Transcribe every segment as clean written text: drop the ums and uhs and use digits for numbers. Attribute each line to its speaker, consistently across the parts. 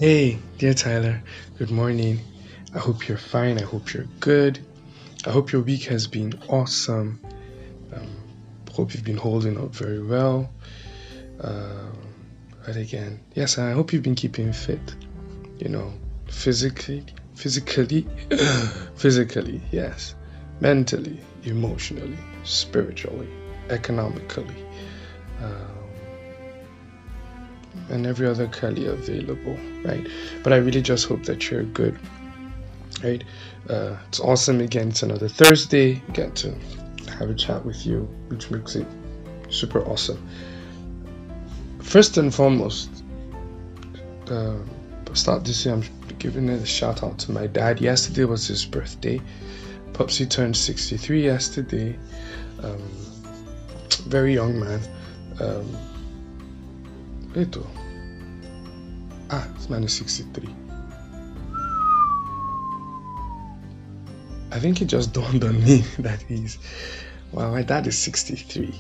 Speaker 1: Hey, dear Tyler, good morning. I hope you're fine. I hope you're good. I hope your week has been awesome. Um, hope you've been holding up very well. Um, but again, yes, I hope you've been keeping fit, you know, physically, physically, yes, mentally, emotionally, spiritually, economically, um, and every other Kali available, right? But I really just hope that you're good, right? It's awesome. Again, it's another Thursday. Get to have a chat with you, which makes it super awesome. First and foremost, uh, start this year. I'm giving a shout out to my dad. Yesterday was his birthday. Popsy turned 63 yesterday. Um, very young man. Um, this man is 63. I think it just dawned on me that my dad is 63.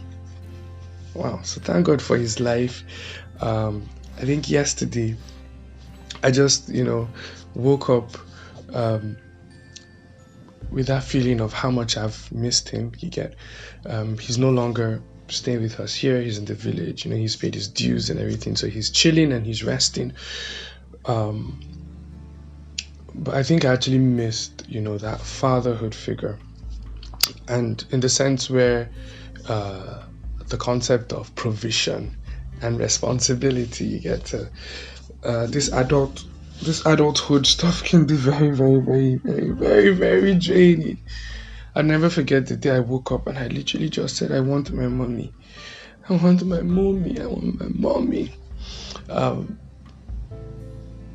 Speaker 1: Wow, so thank God for his life. I think yesterday I just, woke up um, with that feeling of how much I've missed him. He's no longer staying with us here. He's in the village. He's paid his dues and everything, so he's chilling and he's resting. But I think I actually missed, that fatherhood figure, and in the sense where the concept of provision and responsibility, you get to this adulthood stuff can be very, very, very, very, very, very draining. I'll never forget the day I woke up and I literally just said, I want my mommy. I want my mommy. I want my mommy.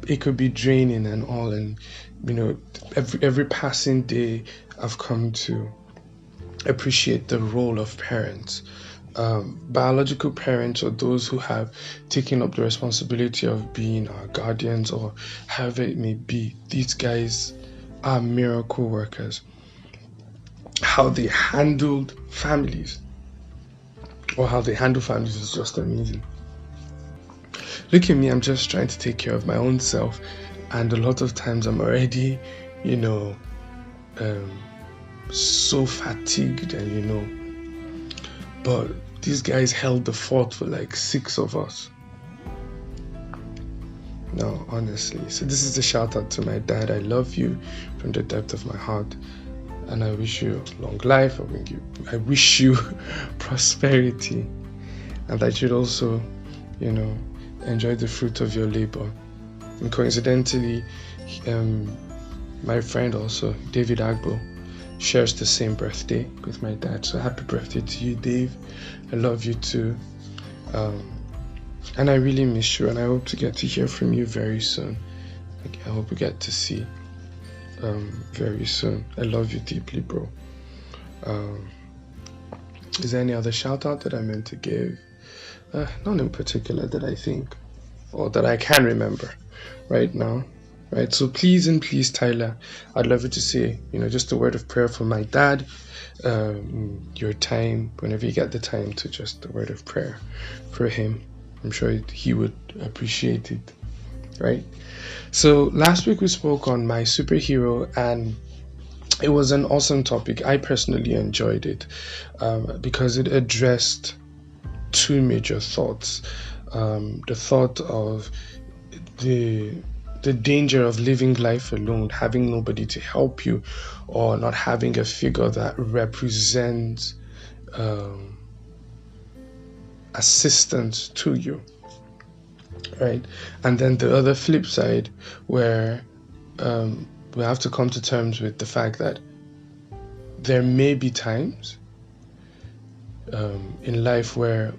Speaker 1: It could be draining and all, and every passing day I've come to appreciate the role of parents. Biological parents, or those who have taken up the responsibility of being our guardians, or however it may be, these guys are miracle workers. How they handle families is just amazing. Look at me, I'm just trying to take care of my own self, and a lot of times I'm already, so fatigued, and but these guys held the fort for like 6 of us. No, honestly. So this is a shout out to my dad. I love you from the depth of my heart, and I wish you long life. I wish you prosperity, and that you'd also, enjoy the fruit of your labor. And coincidentally, my friend also, David Agbo, shares the same birthday with my dad. So happy birthday to you, Dave. I love you too. And I really miss you, and I hope to get to hear from you very soon. I hope we get to see very soon. I love you deeply, bro. Is there any other shout out that I meant to give? None in particular that I think, or that I can remember right now. Right, so please, Tyler, I'd love you to say, just a word of prayer for my dad. Your time, whenever you get the time, to just a word of prayer for him. I'm sure he would appreciate it, right? So last week we spoke on my superhero, and it was an awesome topic. I personally enjoyed it because it addressed two major thoughts. The thought of the danger of living life alone, having nobody to help you, or not having a figure that represents assistance to you, right? And then the other flip side, where we have to come to terms with the fact that there may be times in life where,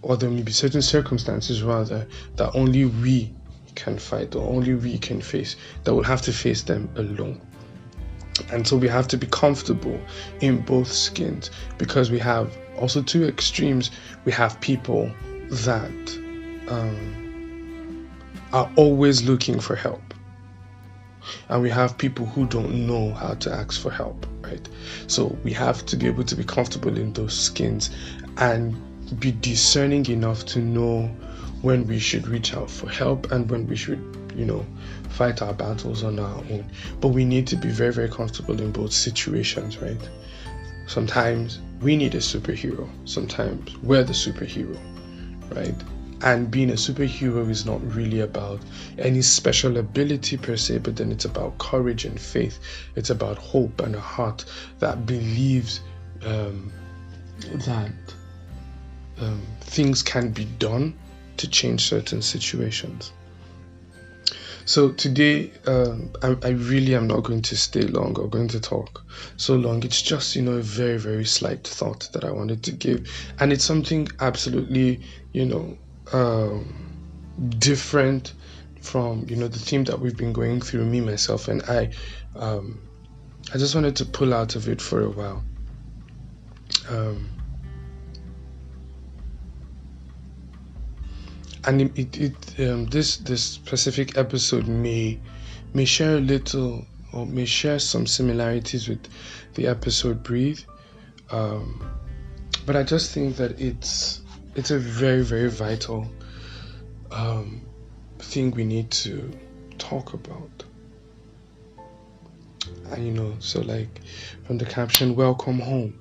Speaker 1: or there may be certain circumstances rather, that only we can fight, or only we can face, that we'll have to face them alone. And so we have to be comfortable in both skins, because we have also two extremes. We have people that are always looking for help, and we have people who don't know how to ask for help, right? So we have to be able to be comfortable in those skins and be discerning enough to know when we should reach out for help, and when we should, fight our battles on our own. But we need to be very, very comfortable in both situations, right? Sometimes we need a superhero. Sometimes we're the superhero, right? And being a superhero is not really about any special ability per se, but then it's about courage and faith. It's about hope and a heart that believes that things can be done to change certain situations. So today, I really am not going to stay long or going to talk so long. It's just, a very, very slight thought that I wanted to give. And it's something absolutely, different from, the theme that we've been going through, me, myself, and I just wanted to pull out of it for a while. And this specific episode may share a little, or may share some similarities with the episode Breathe, but I just think that it's a very, very vital thing we need to talk about. And so like from the caption, welcome home,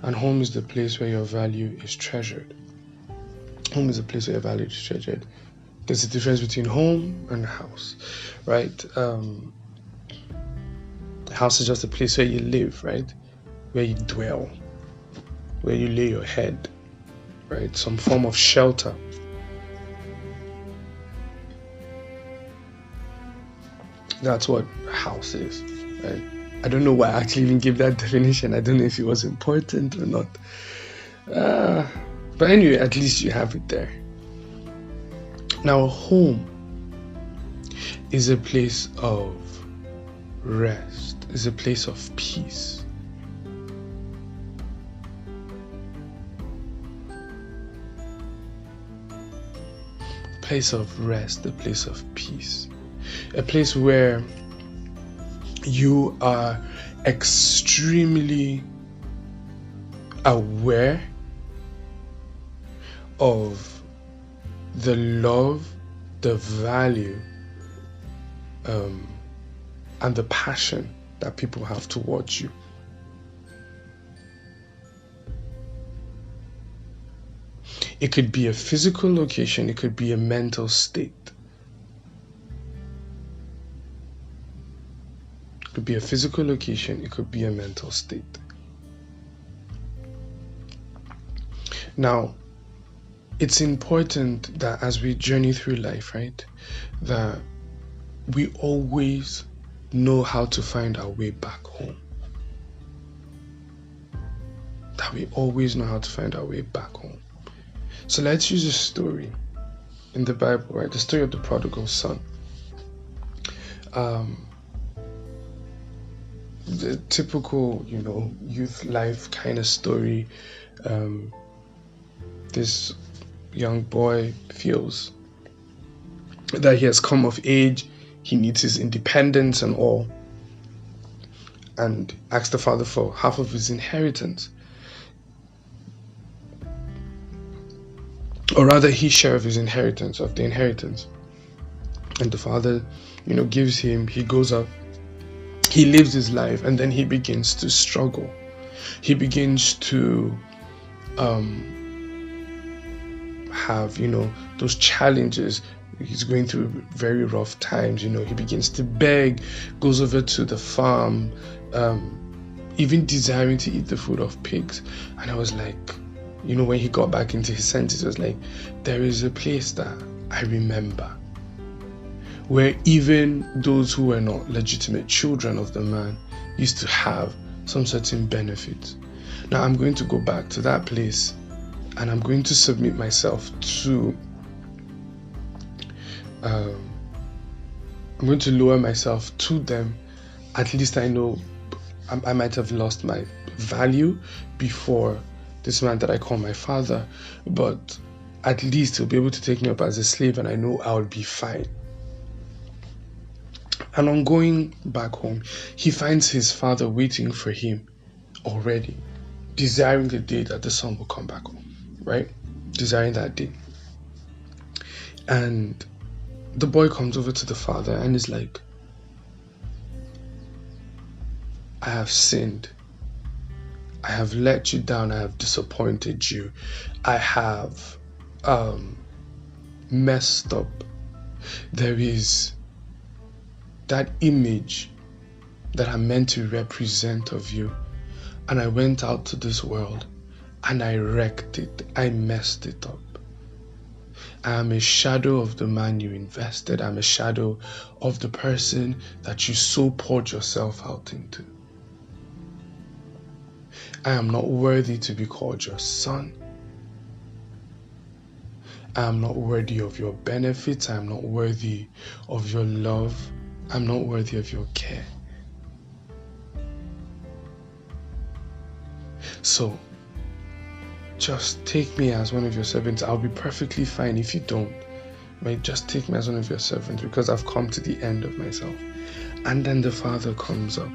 Speaker 1: and home is the place where your value is treasured. Home is a place where your value is treasured. There's a difference between home and house, right? House is just a place where you live, right? Where you dwell, where you lay your head, right? Some form of shelter. That's what a house is, right? I don't know why I actually even gave that definition. I don't know if it was important or not. But anyway, at least you have it there. Now, home is a place of rest, is a place of peace. A place of rest, a place of peace. A place where you are extremely aware of the love, the value, and the passion that people have towards you. It could be a physical location, it could be a mental state. It could be a physical location, it could be a mental state. Now, it's important that as we journey through life, right, that we always know how to find our way back home. That we always know how to find our way back home. So let's use a story in the Bible, right? The story of the prodigal son. The typical, youth life kind of story. This young boy feels that he has come of age, he needs his independence and all, and asks the father for half of his inheritance, or rather his share of his inheritance, of the inheritance. And the father, gives him, he goes up, he lives his life, and then he begins to struggle. He begins to have, those challenges. He's going through very rough times. He begins to beg, goes over to the farm, even desiring to eat the food of pigs. And I was like, when he got back into his senses, it was like, there is a place that I remember where even those who were not legitimate children of the man used to have some certain benefits. Now I'm going to go back to that place, and I'm going to submit myself to I'm going to lower myself to them. At least I know I might have lost my value before this man that I call my father, but at least he'll be able to take me up as a slave, and I know I'll be fine. And on going back home, he finds his father waiting for him already, desiring the day that the son will come back home, right? Desiring that day. And the boy comes over to the father and is like, I have sinned. I have let you down. I have disappointed you. I have messed up. There is that image that I'm meant to represent of you. And I went out to this world and I wrecked it. I messed it up. I am a shadow of the man you invested. I'm a shadow of the person that you so poured yourself out into. I am not worthy to be called your son. I am not worthy of your benefits. I am not worthy of your love. I'm not worthy of your care. So, just take me as one of your servants. I'll be perfectly fine if you don't. Right? Just take me as one of your servants because I've come to the end of myself. And then the father comes up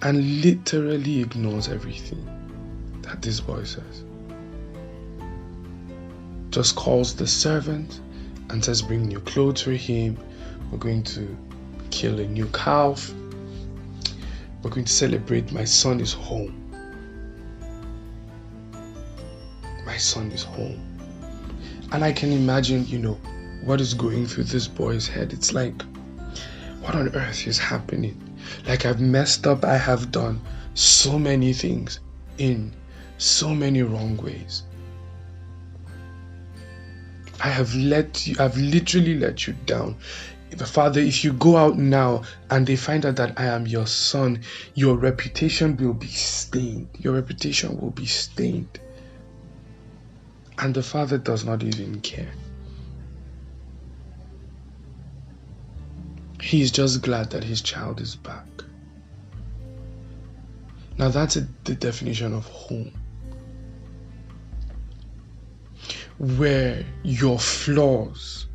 Speaker 1: and literally ignores everything that this boy says. Just calls the servant and says, bring new clothes for him. We're going to kill a new calf. We're going to celebrate. My son is home. My son is home. And I can imagine, what is going through this boy's head. It's like, what on earth is happening? Like, I've messed up. I have done so many things in so many wrong ways. I've literally let you down. Father, if you go out now and they find out that I am your son, your reputation will be stained. Your reputation will be stained. And the father does not even care. He's just glad that his child is back. Now that's the definition of home. Where your flaws,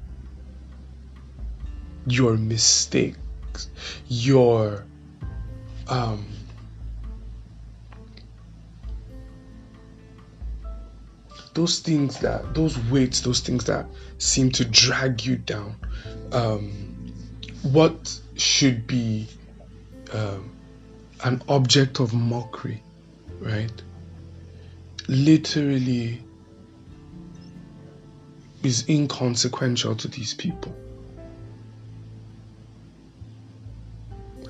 Speaker 1: your mistakes, your those things that seem to drag you down, what should be an object of mockery, right? Literally is inconsequential to these people.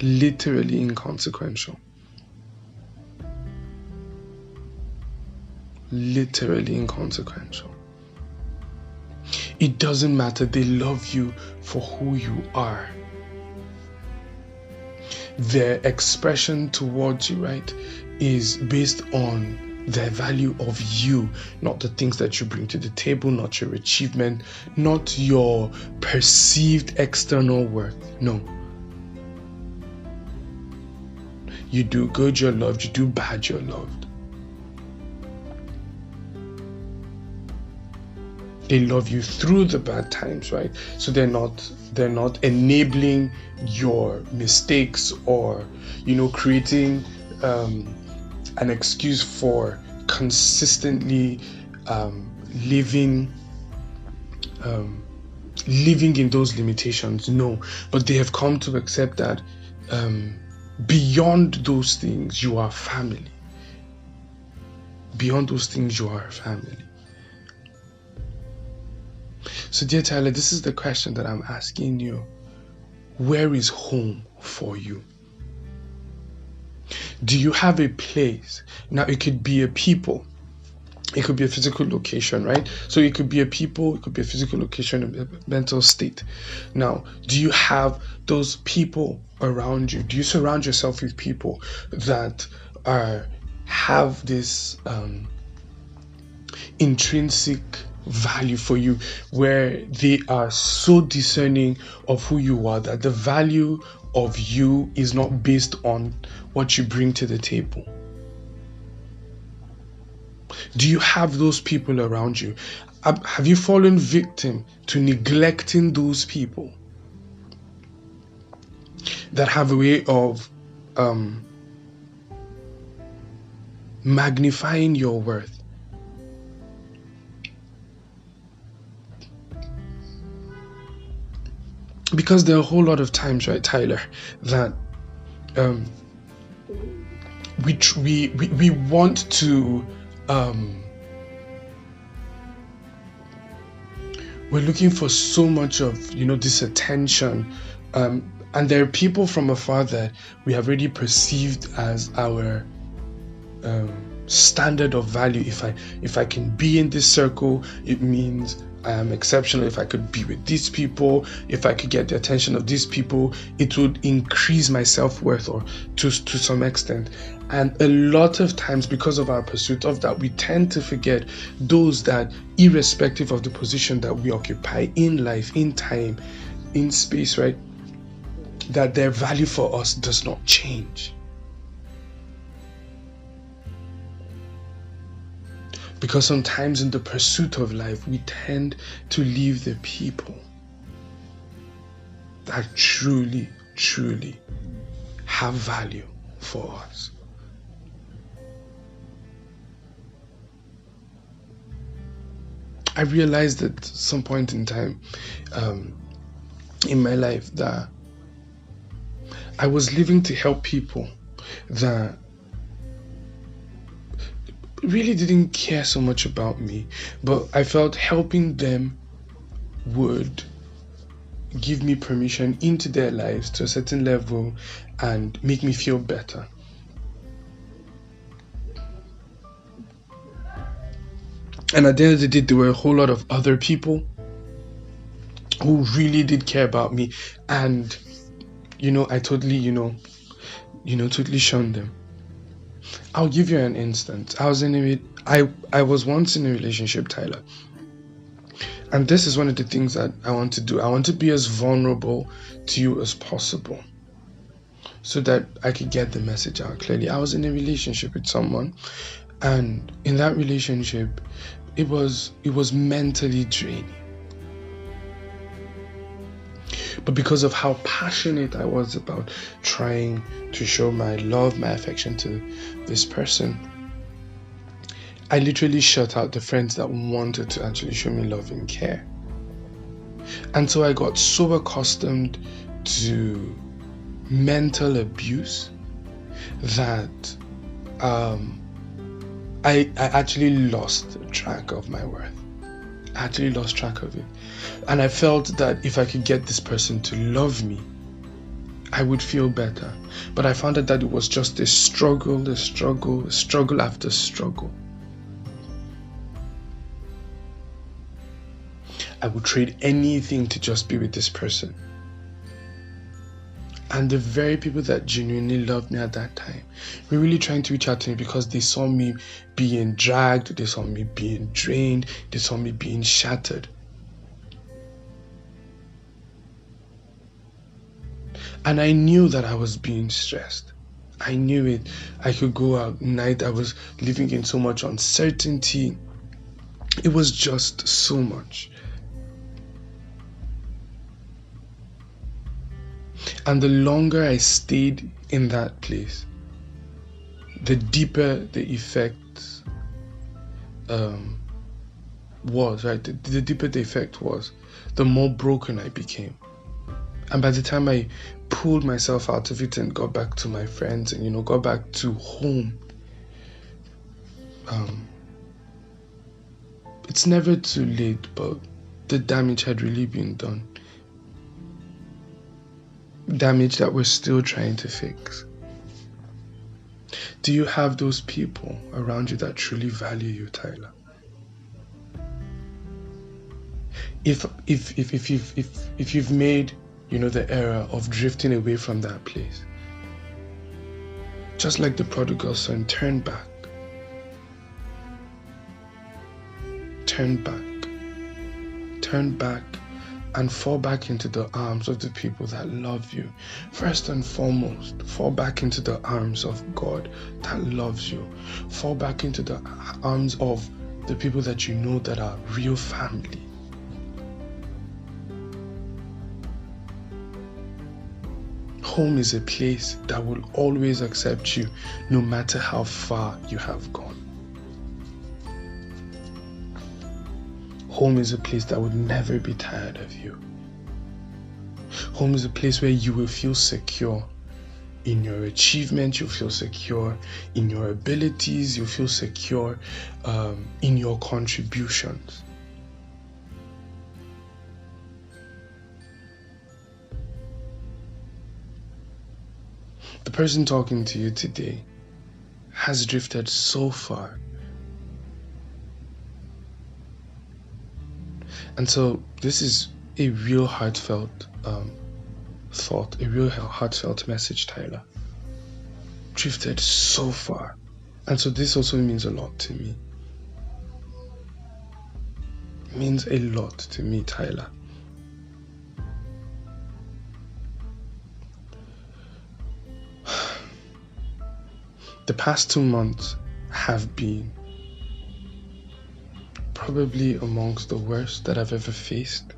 Speaker 1: Literally inconsequential. Literally inconsequential. It doesn't matter. They love you for who you are. Their expression towards you, right, is based on their value of you, not the things that you bring to the table, not your achievement, not your perceived external worth. No. You do good, you're loved. You do bad, you're loved. They love you through the bad times, right? So they're not enabling your mistakes or, creating an excuse for consistently living in those limitations. No, but they have come to accept that beyond those things, you are family. Beyond those things, you are family. So, dear Tyler, this is the question that I'm asking you. Where is home for you? Do you have a place? Now, it could be a people. It could be a physical location, right? So it could be a people, it could be a physical location, a mental state. Now, do you have those people around you? Do you surround yourself with people that have this intrinsic value for you, where they are so discerning of who you are that the value of you is not based on what you bring to the table? Do you have those people around you? Have you fallen victim to neglecting those people that have a way of magnifying your worth? Because there are a whole lot of times, right, Tyler, that we want to we're looking for so much of this attention, and there are people from afar that we have already perceived as our standard of value. If I can be in this circle, it means I am exceptional. If I could be with these people, if I could get the attention of these people, it would increase my self-worth, or to some extent. And a lot of times, because of our pursuit of that, we tend to forget those that, irrespective of the position that we occupy in life, in time, in space, right, that their value for us does not change. Because sometimes in the pursuit of life, we tend to leave the people that truly, truly have value for us. I realized at some point in time in my life that I was living to help people that really didn't care so much about me, but I felt helping them would give me permission into their lives to a certain level and make me feel better. And at the end of the day, there were a whole lot of other people who really did care about me, and I totally totally shunned them. I'll give you an instance. I was once in a relationship, Tyler. And this is one of the things that I want to do. I want to be as vulnerable to you as possible, so that I could get the message out clearly. I was in a relationship with someone, and in that relationship, it was mentally draining. But because of how passionate I was about trying to show my love, my affection to this person, I literally shut out the friends that wanted to actually show me love and care. And so I got so accustomed to mental abuse that I actually lost track of my worth. I actually lost track of it. And I felt that if I could get this person to love me, I would feel better. But I found out that it was just a struggle after struggle. I would trade anything to just be with this person. And the very people that genuinely loved me at that time were really trying to reach out to me because they saw me being dragged, they saw me being drained, they saw me being shattered. And I knew that I was being stressed. I knew it. I could go out at night. I was living in so much uncertainty. It was just so much. And the longer I stayed in that place, the deeper the effect was, right? The deeper the effect was, the more broken I became. And by the time I pulled myself out of it and got back to my friends and, got back to home, it's never too late, but the damage had really been done. Damage that we're still trying to fix. Do you have those people around you that truly value you, Tyler? If you've made, the error of drifting away from that place, just like the prodigal son, turn back. Turn back. Turn back. And fall back into the arms of the people that love you. First and foremost, fall back into the arms of God that loves you. Fall back into the arms of the people that you know that are real family. Home is a place that will always accept you, no matter how far you have gone. Home is a place that would never be tired of you. Home is a place where you will feel secure in your achievement, you feel secure in your abilities, you feel secure in your contributions. The person talking to you today has drifted so far. And so this is a real heartfelt thought, a real heartfelt message, Tyler. Drifted so far. And so this also means a lot to me. It means a lot to me, Tyler. The past 2 months have been probably amongst the worst that I've ever faced.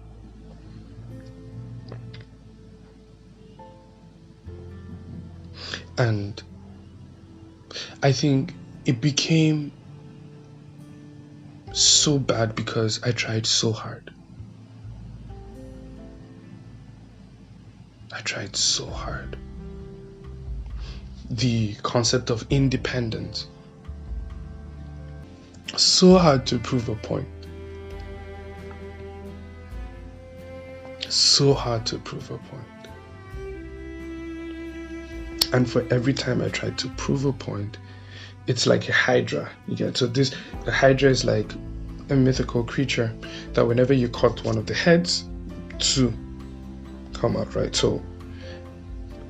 Speaker 1: And I think it became so bad because I tried so hard. I tried so hard. The concept of independence. So hard to prove a point. So hard to prove a point. And for every time I tried to prove a point, it's like a hydra. You get so the hydra is like a mythical creature that whenever you cut one of the heads, 2 come out, right? So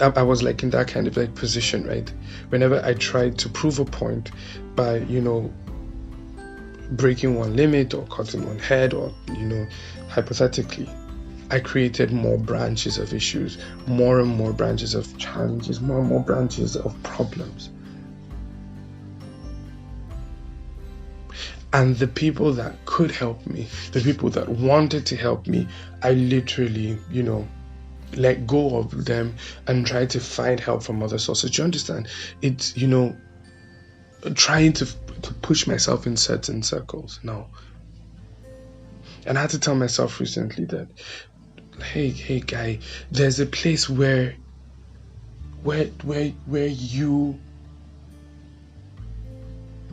Speaker 1: I was like in that kind of like position, right? Whenever I tried to prove a point by, breaking one limit or cutting one head or, hypothetically, I created more branches of issues, more and more branches of challenges, more and more branches of problems. And the people that could help me, the people that wanted to help me, I literally, let go of them and try to find help from other sources. Do you understand? It's, trying to push myself in certain circles now. And I had to tell myself recently that, hey guy, there's a place where you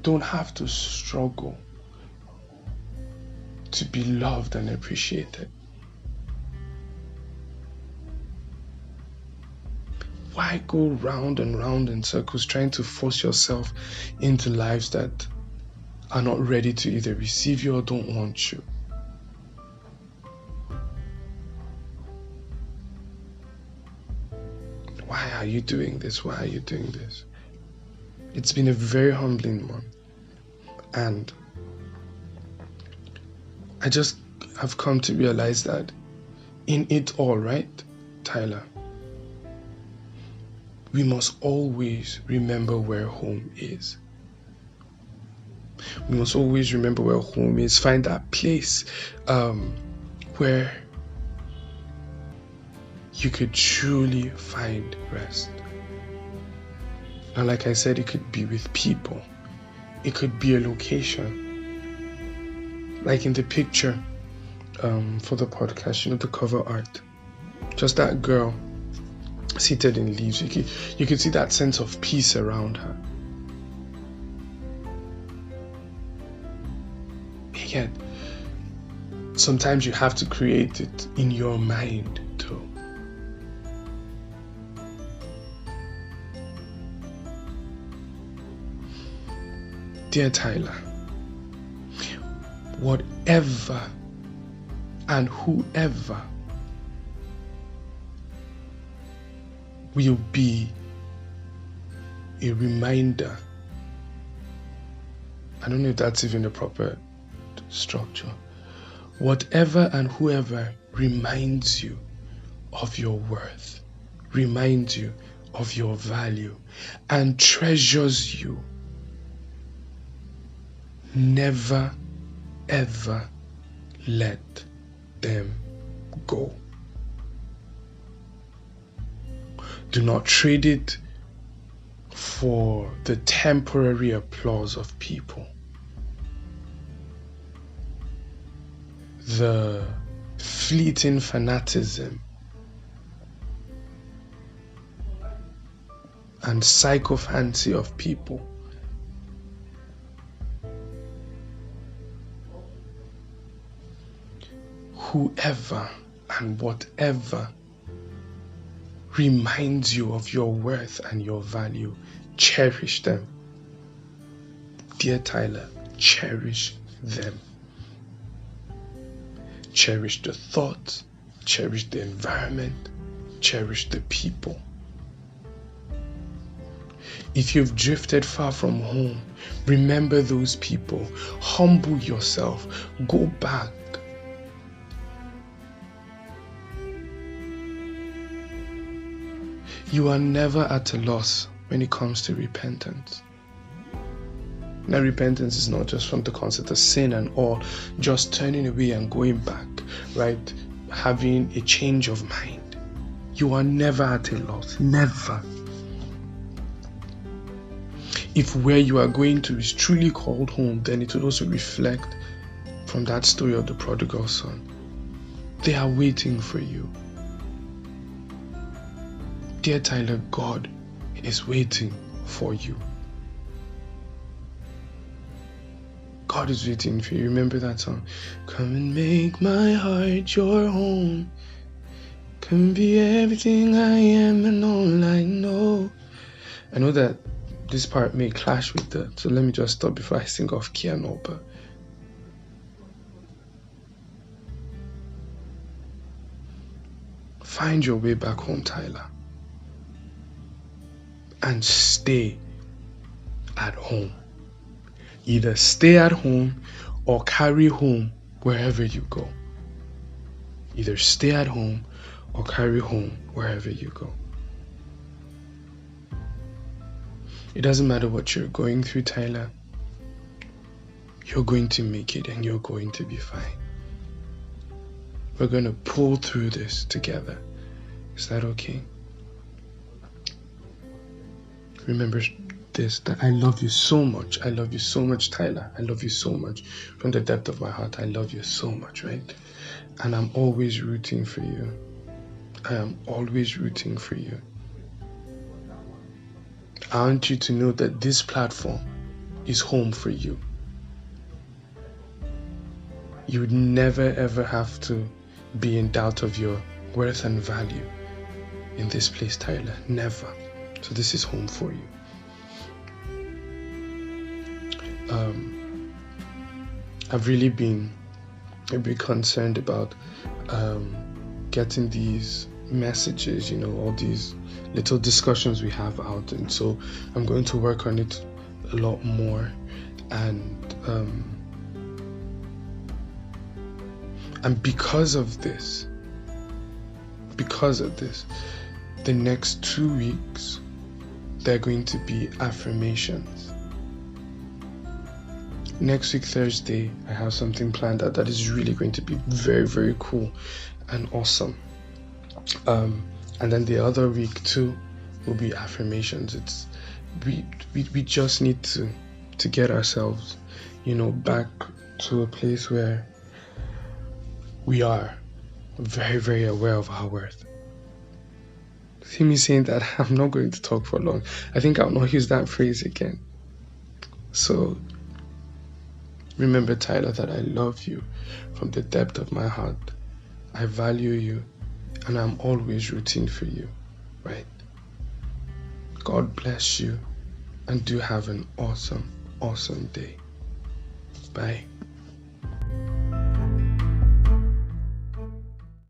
Speaker 1: don't have to struggle to be loved and appreciated. Why go round and round in circles trying to force yourself into lives that are not ready to either receive you or don't want you? Why are you doing this? Why are you doing this? It's been a very humbling one. And I just have come to realize that in it all, right, Tyler, we must always remember where home is. We must always remember where home is. Find that place where you could truly find rest. Now, like I said, it could be with people. It could be a location. Like in the picture for the podcast, the cover art. Just that girl seated in leaves. You could see that sense of peace around her. Yet, sometimes you have to create it in your mind too. Dear Tyler, whatever and whoever will be a reminder. I don't know if that's even a proper structure. Whatever and whoever reminds you of your worth, reminds you of your value, and treasures you, never ever let them go. Do not trade it for the temporary applause of people, the fleeting fanaticism and sycophancy of people. Whoever and whatever reminds you of your worth and your value, cherish them. Dear Tyler, cherish them. Cherish the thoughts, cherish the environment, cherish the people. If you've drifted far from home, remember those people. Humble yourself. Go back. You are never at a loss when it comes to repentance. Now, repentance is not just from the concept of sin and all, just turning away and going back, right? Having a change of mind. You are never at a loss. Never. If where you are going to is truly called home, then it will also reflect from that story of the prodigal son. They are waiting for you. Dear Tyler, God is waiting for you. God is waiting for you. Remember that song? Come and make my heart your home. Come be everything I am and all I know. I know that this part may clash with that, so let me just stop before I sing off key and all, but find your way back home, Tyler. And stay at home. Either stay at home or carry home wherever you go. Either stay at home or carry home wherever you go. It doesn't matter what you're going through, Tyler. You're going to make it and you're going to be fine. We're going to pull through this together. Is that okay? Remember this, that I love you so much. I love you so much, Tyler. I love you so much. From the depth of my heart, I love you so much, right? And I'm always rooting for you. I am always rooting for you. I want you to know that this platform is home for you. You would never ever have to be in doubt of your worth and value in this place, Tyler. Never. So this is home for you. I've really been a bit concerned about getting these messages, all these little discussions we have out, and so I'm going to work on it a lot more, and because of this, the next 2 weeks they're going to be affirmations. Next week, Thursday, I have something planned that is really going to be very, very cool and awesome. And then the other week too will be affirmations. We just need to get ourselves, back to a place where we are very, very aware of our worth. See me saying that, I'm not going to talk for long. I think I'll not use that phrase again. So remember, Tyler, that I love you from the depth of my heart. I value you, and I'm always rooting for you, right? God bless you, and do have an awesome, awesome day. Bye.